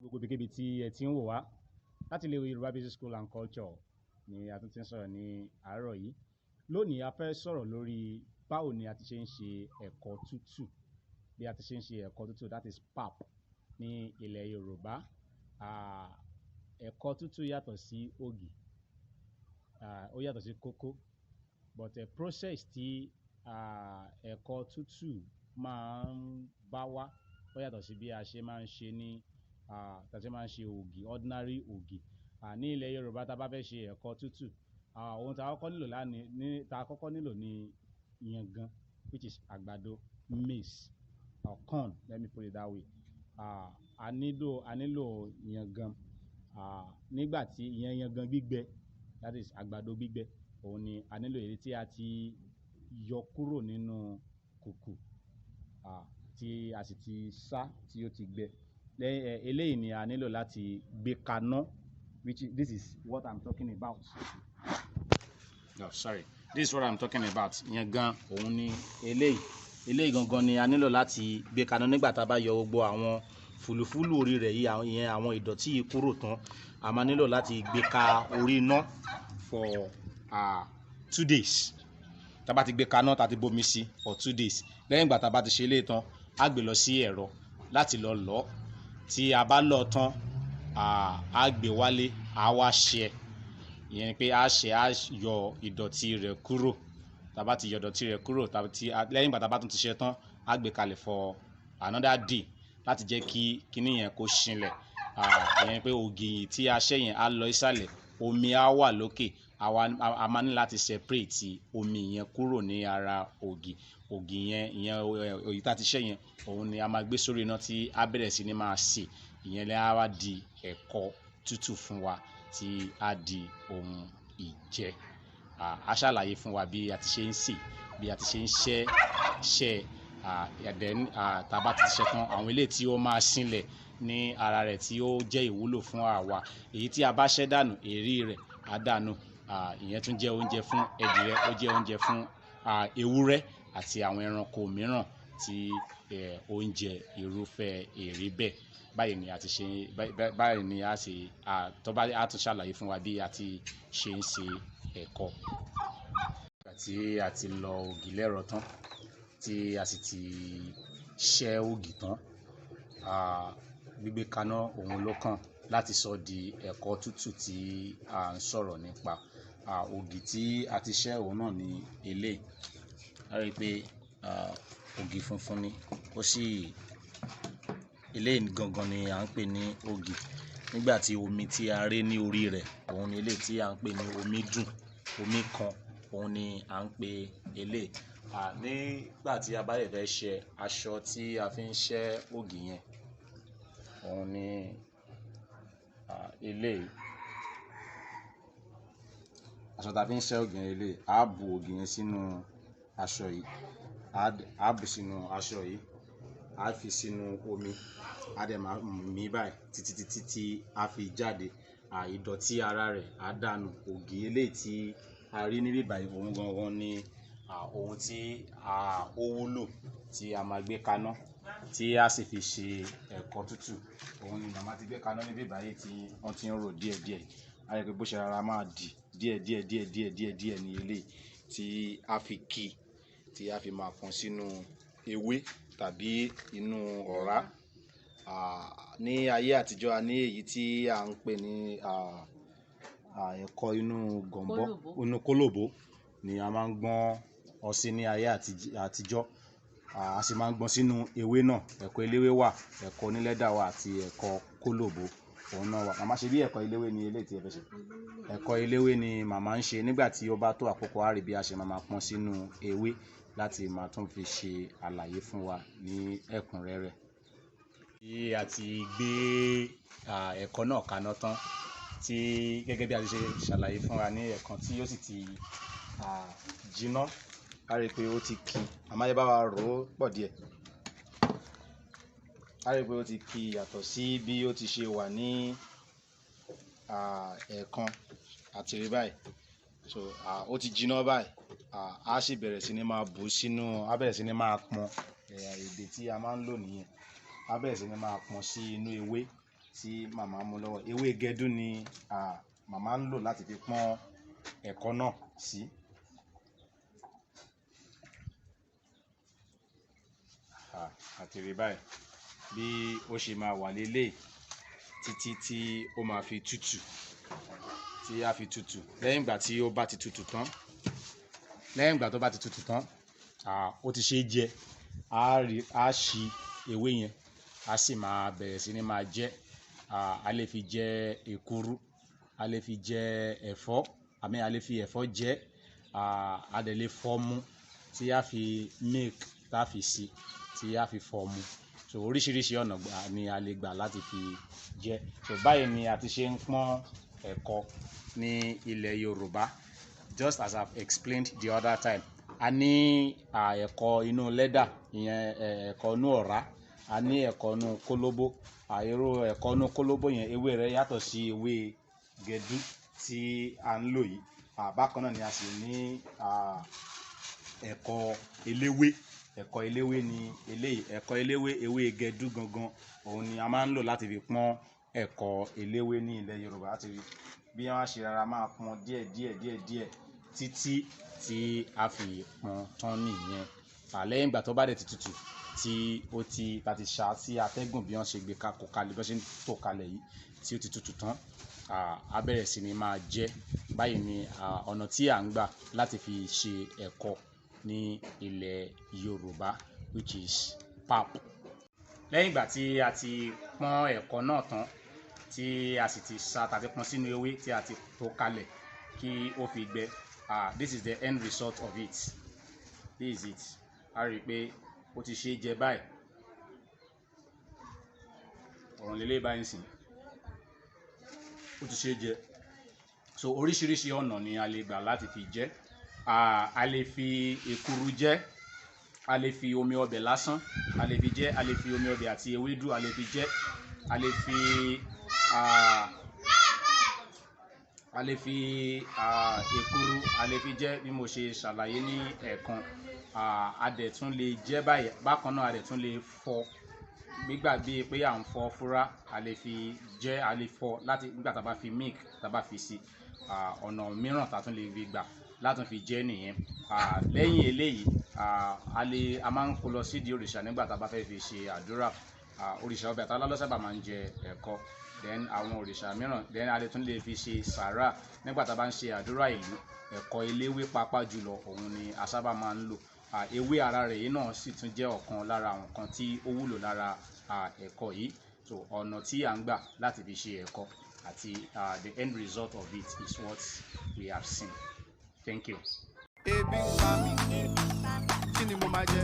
gbogbo ibikíbi tí ẹ ti ń wò wá láti ilé Yorùbá Basic School and Culture ni a tún ti ń sọ̀rọ̀ ní àárọ̀ yìí. Lónìí a fẹ́ sọ̀rọ̀ lórí báwo ni a ti ṣe ń ṣe ẹ̀kọ́ tútù, bí a ti ṣe ń ṣe ẹ̀kọ́ tútù, that is pap ní ilẹ̀ Yorùbá. Ẹ̀kọ́ tútù yàtọ̀ sí ògì, ó yàtọ̀ sí kókó, but a process tí ẹ̀kọ́ tútù máa ń bá wá ó yàtọ̀ sí bí a ṣe máa ń ṣe ní tàbí máa ń ṣe ògì, ordinary ògì. Ní ilẹ̀ Yorùbá tá a bá fẹ́ ṣe ẹ̀kọ́ tútù, ohun tá a kọ́kọ́ nílò ní yangan, which is àgbàdo, maize or corn, let me put it that way. A nílò yangan. Nígbà tí yangan gbígbẹ, that is àgbàdo gbígbẹ, òun ni a nílò, èyí tí a ti yọ kúrò nínú kùkù tí a sì ti sá tí ó ti gbẹ. Eléyìí ni a nílò láti gbé kaná, this is what I'm talking about. This is what I'm talking about. Yangan òun ni eléyìí gangan ni a nílò láti gbé kaná. Nígbà tá a bá yọ gbogbo àwọn fùlùfùlù orí rẹ̀ yìí, ìyẹn àwọn ìdọ̀tí yìí kúrò tán, a máa nílò láti gbé ka orí iná for 2 days. Tá a bá ti gbé kaná, tá a ti bomi sí for 2 days. Lẹ́yìn ìgbà tá a bá ti ṣe eléyìí tán, a gbé lọ sí ẹ̀rọ láti lọ lọ̀. Tí a bá lọ̀ tán, a gbé wálé, a wá ṣẹ. Ìyẹn ni pé a yọ ìdọ̀tí rẹ̀ kúrò. Tá a bá ti yọ ìdọ̀tí rẹ̀ kúrò, lẹ́yìn ìgbà tá a bá tún ti ṣe tán, a gbé kalẹ̀ for another day láti jẹ́ kí kíní yẹn kó ṣinlẹ̀. Ìyẹn pé ògì tí a ṣẹ́ yẹn á lọ ìsàlẹ̀, omi á wà lókè. A máa ní láti separate omi yẹn kúrò ní ara ògì. Ògì ìyẹn ògì tá a ti ṣẹ́ yẹn, òun ni a máa gbé sórí iná tí a bẹ̀rẹ̀ sí ní máa sè. Ìyẹn lẹ́ á wá di ẹ̀kọ́ tútù fún wa tí á di ohun ìjẹ. A ṣàlàyé fún wa bí a ti ṣe ń sè, bí a ti ṣe ń ṣẹ́ then tá a bá ti ṣe tán, àwọn eléyìí tí ó máa ṣínlẹ̀ ní ara rẹ̀ tí ó jẹ́ ìwúlò fún àwa. Èyí tí a bá ṣẹ́ dànù, èérí rẹ̀ á dànù. Ìyẹn tún jẹ́ oúnjẹ fún ẹdìyẹ, ó jẹ́ oúnjẹ fún ewúrẹ́ àti àwọn ẹranko mìíràn tí oúnjẹ irúfẹ́ èérí bẹ́ẹ̀. Báyìí ni a ti ṣe, báyìí ni a ṣe, a tún ṣàlàyé fún wa bí a ti ṣe ń ṣe ẹ̀kọ́. Nígbà tí a ti lọ ògì lẹ́rọ tán, tí a sì ti ṣẹ́ ògì tán, gbígbé kaná òun ló kàn láti sọ di ẹ̀kọ́ tútù tí a ń sọ̀rọ̀ nípa. Ògì tí a ti ṣẹ́ òun náà ni eléyìí. A rí i pé ògì funfun ni, eléyìí gangan ni à ń pè ní ògì. Nígbà tí omi tí a ré ní orí rẹ̀, òun ni eléyìí tí à ń pè ní omi dùn, omi kan, òun ni à ń pè eléyìí. Nígbà tí a bá lè fẹ́ ṣe aṣọ tí a fi ń ṣẹ́ ògì yẹn, òun ni eléyìí. Aṣọ tá a fi ń ṣẹ́ ògì yẹn eléyìí, a bu ògì yẹn sínú aṣọ yìí, a bù sínú aṣọ yìí, a fi sínú omi, a dẹ̀ máa mì báyìí títí tí a fi jáde. Ìdọ̀tí ara rẹ̀ á dànù. Ògì eléyìí tí a rí níbí báyìí, òun gangan ni ohun tí ó wúlò tí a máa gbé kaná tí a sì fi ṣe ẹ̀kọ́ tútù. Òun ni màmá ti gbé kaná níbí báyìí tí wọ́n ti ń rò díẹ̀díẹ̀. A rí i pé bó ṣe rárá máa dì díẹ̀díẹ̀ ní eléyìí tí a fi tí a fi máa pọ́n sínú ewé tàbí inú ọ̀rá. Ní ayé àtijọ́, a ní èyí tí à ń pè ní ẹ̀kọ́ inú gọ̀ǹbọ́, inú kólòbó ni a máa ń gbọ́n ọsí ní ayé àtijọ́. A sì máa ń gbọ́n sínú ewé náà. Ẹ̀kọ́ eléwé wà, ẹ̀kọ́ onílẹ́dà wà àti ẹ̀kọ́ kólòbó, òun náà wà. Màmá ṣe bí ẹ̀kọ́ eléwé ni eléyìí tí ẹ fẹ́ ṣe. Ẹ̀kọ́ eléwé ni màmá ń ṣe. Nígbà tí ó bá tó àkókò, a rí bí a ṣe máa pọ́n sínú ewé láti máa tún fi ṣe àlàyé fún wa ní ẹ̀kúnrẹ́rẹ́. Bí a ti gbé ẹ̀kọ́ náà kaná tán, tí gẹ́gẹ́ bí a ti ṣe ṣàlàyé fún wa ní ẹ̀kan, tí ó sì ti jiná, a rí i pé ó ti ki. Màmá yẹn bá wa rò ó pọ̀ díẹ̀. A rí i pé ó ti ki yàtọ̀ sí bí ó ti ṣe wà ní ẹ̀ẹ̀kan àti rí báyìí. So ó ti jiná báyìí. A sì bẹ̀rẹ̀ sí ní máa bù sínú, a bẹ̀rẹ̀ sí ní máa pọ́n, èdè tí a máa ń lò nìyẹn. A bẹ̀rẹ̀ sí ní máa pọ́n sí inú ewé tí màmá mú lọ́wọ́. Ewé gẹdú ni màmá ń lò láti fi pọ́n ẹ̀kọ náà sí. Àti rí báyìí bí ó ṣe máa wà lélẹ̀ títí tí ó máa fi tutù, tí a fi tutù. Lẹ́yìn ìgbà tí ó bá ti tutù tán, ó ti ṣe jẹ. A ṣí ewé yẹn, a sì máa bẹ̀rẹ̀ sí ní máa jẹ. A lè fi jẹ èkuru, a lè fi jẹ ẹ̀fọ́, a lè fi ẹ̀fọ́ jẹ. A dẹ̀ lè fọ́ mu tí a fi milk tá fi sí, tí a fi fọ́ mu. So oríṣiríṣi ọ̀nà ni a lè gbà láti fi jẹ. So báyìí ni a ti ṣe ń pọ́n ẹ̀kọ ní ilẹ̀ Yorùbá, just as I've explained the other time. A ní ẹ̀kọ inú lẹ́dà, ìyẹn ẹ̀kọ inú ọ̀rá. A ní ẹ̀kọ inú kólóbó. Irú ẹ̀kọ inú kólóbó yẹn ewé rẹ̀ yàtọ̀ sí ewé gẹdú tí a ń lò yìí. Bákan náà ni a sì ní ẹ̀kọ eléwé. Ẹ̀kọ eléwé ni eléyìí. Ẹ̀kọ eléwé, ewé gẹdú gangan, òun ni a máa ń lò láti fi pọ́n ẹ̀kọ eléwé ní ilẹ̀ Yorùbá. Láti rí bí wọ́n á ṣe rárá máa pọ́n díẹ̀ títí tí a fi pọ́n tán nìyẹn. Lẹ́yìn ìgbà tó bá dẹ̀ ti tutù, tí ó ti ṣá sí atẹ́gùn bí wọ́n ṣe gbé kalẹ̀, bí wọ́n ṣe ń tò kalẹ̀ yìí, tí ó ti tutù tán, a bẹ̀rẹ̀ sí ní máa jẹ. Báyìí ni ọ̀nà tí à ń gbà láti fi ṣe ẹ̀kọ ní ilẹ̀ Yorùbá, which is pap. Lẹ́yìn ìgbà tí a ti pọ́n ẹ̀kọ náà tán, tí a sì ti sá tàbí pọ́n sínú ewé tí a ti tò kalẹ̀ kí ó fi gbẹ, this is the end result of it. This is it. A rí i pé ó ti ṣe jẹ báyìí. Ọ̀ràn lélẹ̀ báyìí sìn, ó ti ṣe jẹ. So oríṣiríṣi ọ̀nà ni a lè gbà láti fi jẹ. A lè fi èkuru jẹ, a lè fi omi ọbẹ̀ lásán, a lè fi jẹ, a lè fi omi ọbẹ̀ àti ewédú, a lè fi jẹ, a lè fi èkuru, a lè fi jẹ bí mo ṣe ṣàlàyé ní ẹ̀ẹ̀kan. A dẹ̀ tún lè jẹ báyìí. Bákan náà a dẹ̀ tún lè fọ, gbígbàgbé pé à ń fọ fúrá, a lè fi jẹ, a lè fọ láti nígbà tá a bá fi milk tá a bá fi sí. Ọ̀nà mìíràn tá a tún lè fi gbà láti fi jẹ nìyẹn. Lẹ́yìn eléyìí, a máa ń kó lọ sídìí òrìṣà nígbà tá a bá fẹ́ fi ṣe àdúrà. Òrìṣà Ọbàtálá ló sábà máa ń jẹ ẹ̀kọ. Then àwọn òrìṣà mìíràn, then a lè tún lè fi ṣe sàárà nígbà tá a bá ń ṣe àdúrà ìlú. Ẹ̀kọ eléwé pàápàá jùlọ, òun ni a sábà máa ń lò. Ewé ara rẹ̀ yìí náà sì tún jẹ́ ọ̀kan lára àwọn nǹkan tí ó wúlò lára ẹ̀kọ yìí. So ọ̀nà tí à ń gbà láti fi ṣe ẹ̀kọ àti the end result of it is what we have seen. Thank you. Ebi ń pa mí, kí ni mo máa jẹ?